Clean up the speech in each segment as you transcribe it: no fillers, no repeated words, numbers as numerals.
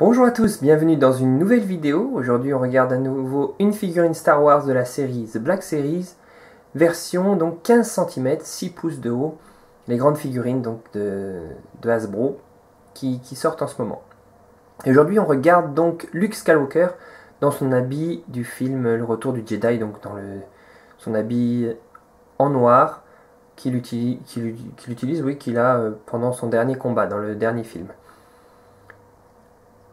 Bonjour à tous, bienvenue dans une nouvelle vidéo. Aujourd'hui on regarde à nouveau une figurine Star Wars de la série The Black Series, version donc 15 cm, 6 pouces de haut, les grandes figurines donc de Hasbro qui sortent en ce moment. Et aujourd'hui on regarde donc Luke Skywalker dans son habit du film Le Retour du Jedi, donc dans son habit en noir qu'il utilise, oui, qu'il a pendant son dernier combat, dans le dernier film.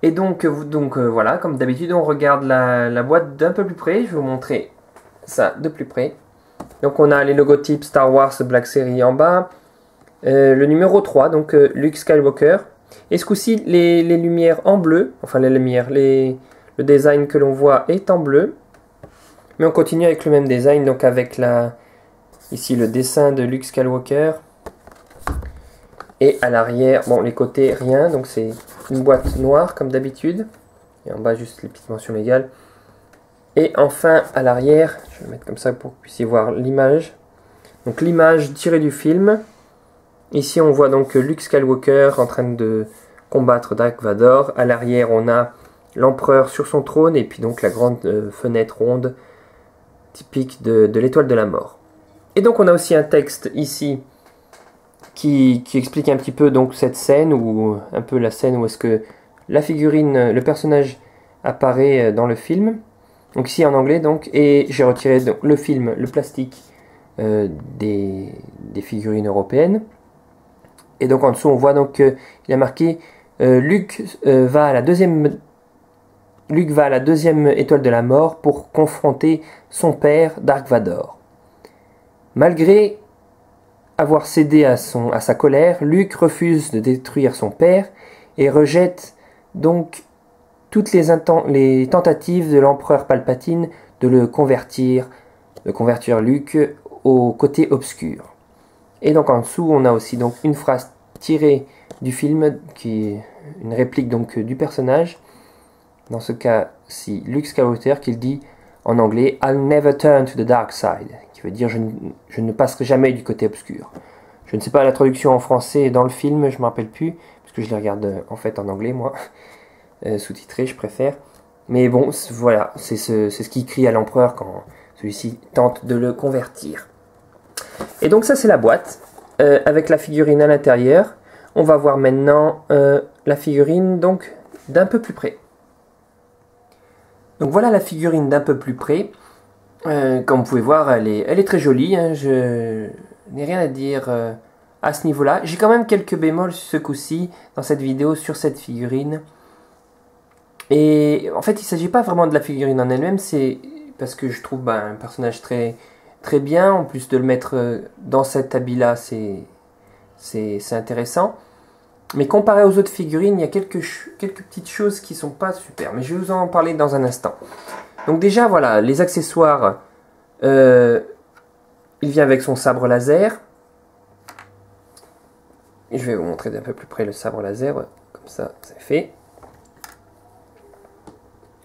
Et donc voilà, comme d'habitude, on regarde la boîte d'un peu plus près. Je vais vous montrer ça de plus près. Donc on a les logotypes Star Wars Black Series en bas. Le numéro 3, donc Luke Skywalker. Et ce coup-ci, les lumières en bleu, enfin les lumières, le design que l'on voit est en bleu. Mais on continue avec le même design, donc avec ici le dessin de Luke Skywalker. Et à l'arrière, bon, les côtés, rien, donc c'est une boîte noire comme d'habitude. Et en bas, juste les petites mentions légales. Et enfin, à l'arrière, je vais le mettre comme ça pour que vous puissiez voir l'image. Donc l'image tirée du film. Ici, on voit donc Luke Skywalker en train de combattre Dark Vador. À l'arrière, on a l'empereur sur son trône et puis donc la grande fenêtre ronde typique de l'étoile de la mort. Et donc, on a aussi un texte ici qui explique un petit peu donc cette scène, ou un peu la scène où est-ce que la figurine, le personnage apparaît dans le film. Donc ici en anglais, donc, et j'ai retiré donc, le film, le plastique des figurines européennes. Et donc en dessous on voit donc il a marqué Luke va à la deuxième étoile de la mort pour confronter son père Dark Vador. Malgré avoir cédé à sa colère, Luke refuse de détruire son père et rejette donc toutes les tentatives de l'empereur Palpatine de convertir Luke au côté obscur. Et donc en dessous, on a aussi donc une phrase tirée du film, qui est une réplique donc du personnage. Dans ce cas-ci, Luke Skywalker, qui dit en anglais I'll never turn to the dark side, qui veut dire je ne passerai jamais du côté obscur. Je ne sais pas la traduction en français dans le film, je ne me rappelle plus, parce que je les regarde en fait en anglais moi, sous-titré je préfère. Mais bon, voilà, c'est ce qu'il crie à l'empereur quand celui-ci tente de le convertir. Et donc ça c'est la boîte, avec la figurine à l'intérieur. On va voir maintenant la figurine donc d'un peu plus près. Donc voilà la figurine d'un peu plus près. Comme vous pouvez voir, elle est très jolie, hein. Je n'ai rien à dire à ce niveau-là. J'ai quand même quelques bémols ce coup-ci dans cette vidéo sur cette figurine. Et en fait, il ne s'agit pas vraiment de la figurine en elle-même, c'est parce que je trouve un personnage très, très bien. En plus de le mettre dans cet habit-là, c'est intéressant. Mais comparé aux autres figurines, il y a quelques petites choses qui ne sont pas super. Mais je vais vous en parler dans un instant. Donc déjà, voilà, les accessoires. Il vient avec son sabre laser. Et je vais vous montrer d'un peu plus près le sabre laser. Comme ça, c'est fait.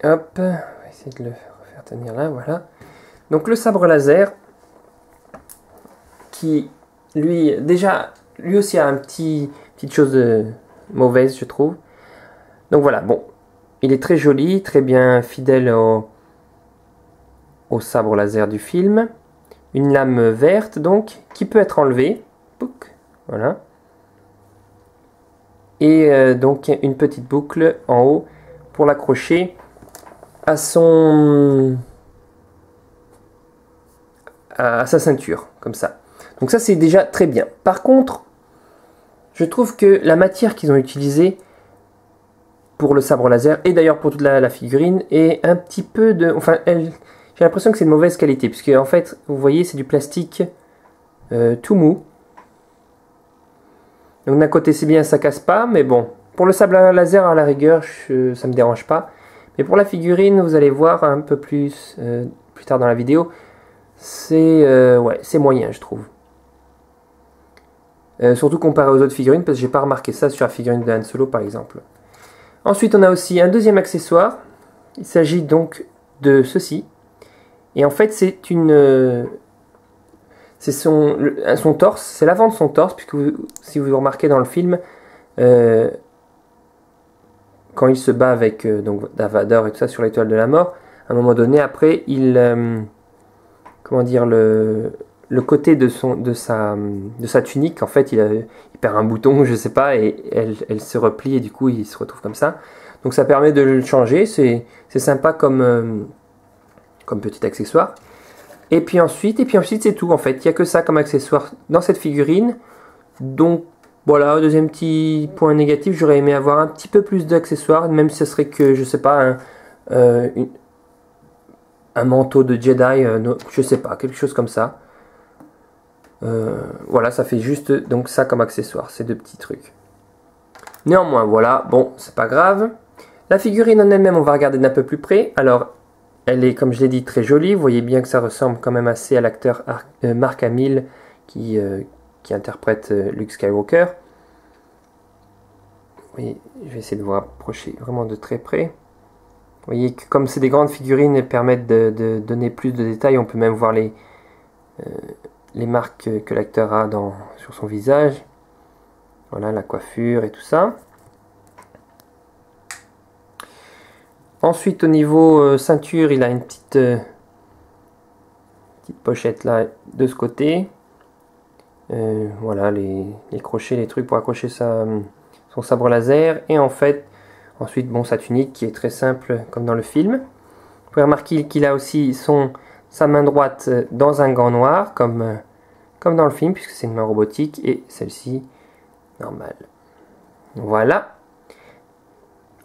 Hop, on va essayer de le faire tenir là, voilà. Donc le sabre laser, qui lui aussi a petite chose mauvaise, je trouve. Donc voilà, bon, il est très joli, très bien fidèle au sabre laser du film. Une lame verte, donc, qui peut être enlevée. Pouc, voilà. Et donc, une petite boucle en haut pour l'accrocher à sa ceinture, comme ça. Donc ça, c'est déjà très bien. Par contre, je trouve que la matière qu'ils ont utilisée pour le sabre laser, et d'ailleurs pour toute la figurine, est un petit peu de... Enfin, j'ai l'impression que c'est de mauvaise qualité, puisque en fait, vous voyez, c'est du plastique tout mou. Donc d'un côté, c'est bien, ça casse pas, mais bon. Pour le sabre laser, à la rigueur, ça me dérange pas. Mais pour la figurine, vous allez voir un peu plus tard dans la vidéo, c'est moyen, je trouve. Surtout comparé aux autres figurines, parce que j'ai pas remarqué ça sur la figurine de Han Solo, par exemple. Ensuite, on a aussi un deuxième accessoire. Il s'agit donc de ceci. Et en fait, c'est son torse, c'est l'avant de son torse, puisque si vous remarquez dans le film, quand il se bat avec donc Darth Vader et tout ça sur l'étoile de la mort, à un moment donné, après, comment dire, le côté de sa tunique, en fait, il perd un bouton, je sais pas, et elle se replie et du coup, il se retrouve comme ça. Donc ça permet de le changer, c'est sympa comme petit accessoire. Et puis ensuite c'est tout en fait, il n'y a que ça comme accessoire dans cette figurine. Donc voilà, deuxième petit point négatif, j'aurais aimé avoir un petit peu plus d'accessoires, même si ce serait que, je sais pas, un manteau de Jedi, je sais pas, quelque chose comme ça. Voilà, ça fait juste donc ça comme accessoire, ces deux petits trucs. Néanmoins, voilà, bon, c'est pas grave. La figurine en elle-même, on va regarder d'un peu plus près. Alors, elle est, comme je l'ai dit, très jolie. Vous voyez bien que ça ressemble quand même assez à l'acteur Mark Hamill qui interprète Luke Skywalker. Oui, je vais essayer de vous rapprocher vraiment de très près. Vous voyez que comme c'est des grandes figurines, elles permettent de donner plus de détails. On peut même voir les marques que l'acteur a sur son visage. Voilà, la coiffure et tout ça. Ensuite, au niveau ceinture, il a une petite pochette là de ce côté. Voilà, les crochets, les trucs pour accrocher son sabre laser. Et en fait, ensuite, bon, sa tunique qui est très simple comme dans le film. Vous pouvez remarquer qu'il a aussi sa main droite dans un gant noir, comme dans le film, puisque c'est une main robotique, et celle-ci, normale. Voilà.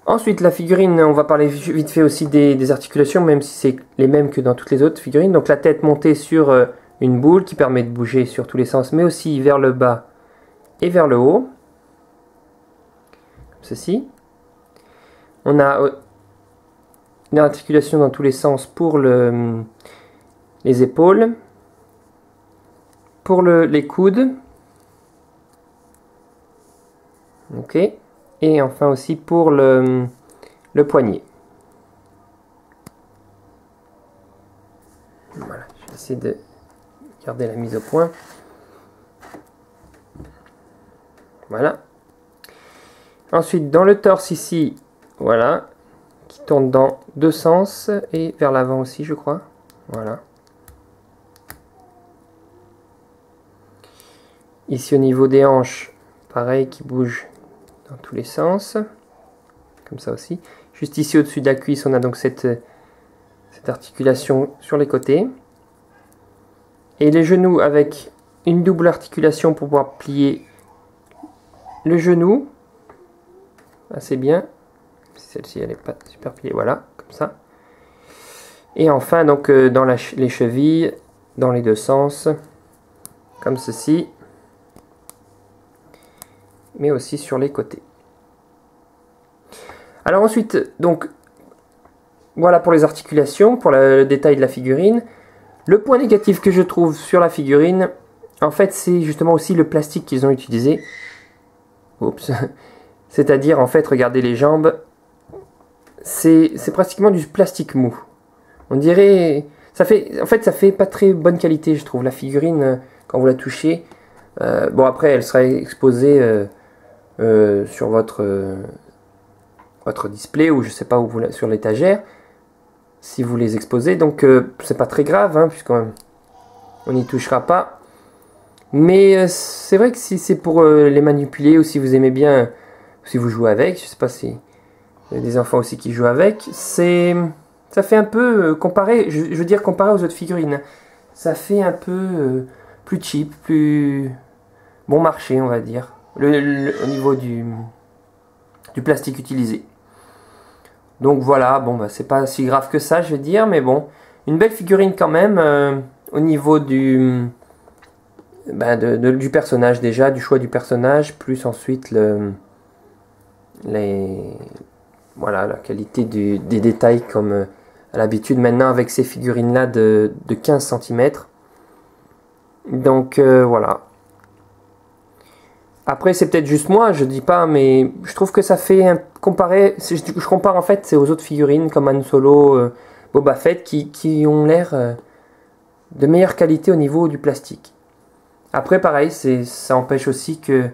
Ensuite, la figurine, on va parler vite fait aussi des articulations, même si c'est les mêmes que dans toutes les autres figurines. Donc la tête montée sur une boule qui permet de bouger sur tous les sens, mais aussi vers le bas et vers le haut. Comme ceci. On a une articulation dans tous les sens pour les épaules, pour les coudes. Ok. Et enfin aussi pour le poignet. Voilà, je vais essayer de garder la mise au point. Voilà. Ensuite, dans le torse ici, voilà, qui tourne dans deux sens et vers l'avant aussi, je crois. Voilà. Ici au niveau des hanches, pareil, qui bouge dans tous les sens, comme ça aussi. Juste ici au-dessus de la cuisse, on a donc cette articulation sur les côtés. Et les genoux avec une double articulation pour pouvoir plier le genou. Assez bien. Celle-ci, elle n'est pas super pliée, voilà, comme ça. Et enfin, donc, dans les chevilles, dans les deux sens, comme ceci. Mais aussi sur les côtés. Alors ensuite, donc, voilà pour les articulations, pour le détail de la figurine. Le point négatif que je trouve sur la figurine, en fait, c'est justement aussi le plastique qu'ils ont utilisé. Oups. C'est-à-dire, en fait, regardez les jambes. C'est pratiquement du plastique mou. On dirait... En fait, ça fait pas très bonne qualité, je trouve. La figurine, quand vous la touchez... bon, après, elle sera exposée... sur votre display ou je sais pas où sur l'étagère si vous les exposez, donc c'est pas très grave hein, puisqu'on n'y touchera pas, mais c'est vrai que si c'est pour les manipuler ou si vous aimez bien, si vous jouez avec, je sais pas si il y a des enfants aussi qui jouent avec, ça fait un peu comparé, je veux dire comparé aux autres figurines, ça fait un peu plus cheap, plus bon marché on va dire. Au niveau du plastique utilisé. Donc voilà, bon bah c'est pas si grave que ça je vais dire, mais bon, une belle figurine quand même au niveau du personnage déjà, du choix du personnage, plus ensuite voilà, la qualité des détails comme à l'habitude maintenant avec ces figurines là de 15 cm. Donc voilà. Après, c'est peut-être juste moi, je dis pas, mais je trouve que ça fait je compare en fait, c'est aux autres figurines comme Han Solo, Boba Fett, qui ont l'air de meilleure qualité au niveau du plastique. Après, pareil, ça empêche aussi que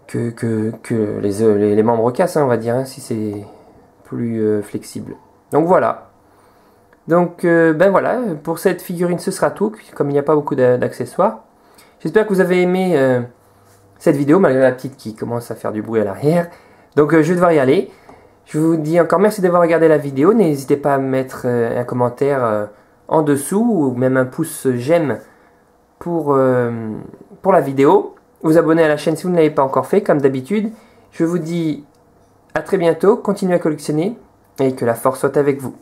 que les membres cassent, hein, on va dire, hein, si c'est plus flexible. Donc voilà. Donc ben voilà, pour cette figurine ce sera tout, comme il n'y a pas beaucoup d'accessoires. J'espère que vous avez aimé cette vidéo, malgré la petite qui commence à faire du bruit à l'arrière. Donc je vais devoir y aller. Je vous dis encore merci d'avoir regardé la vidéo. N'hésitez pas à mettre un commentaire en dessous, ou même un pouce j'aime pour la vidéo. Vous abonner à la chaîne si vous ne l'avez pas encore fait, comme d'habitude. Je vous dis à très bientôt, continuez à collectionner et que la force soit avec vous.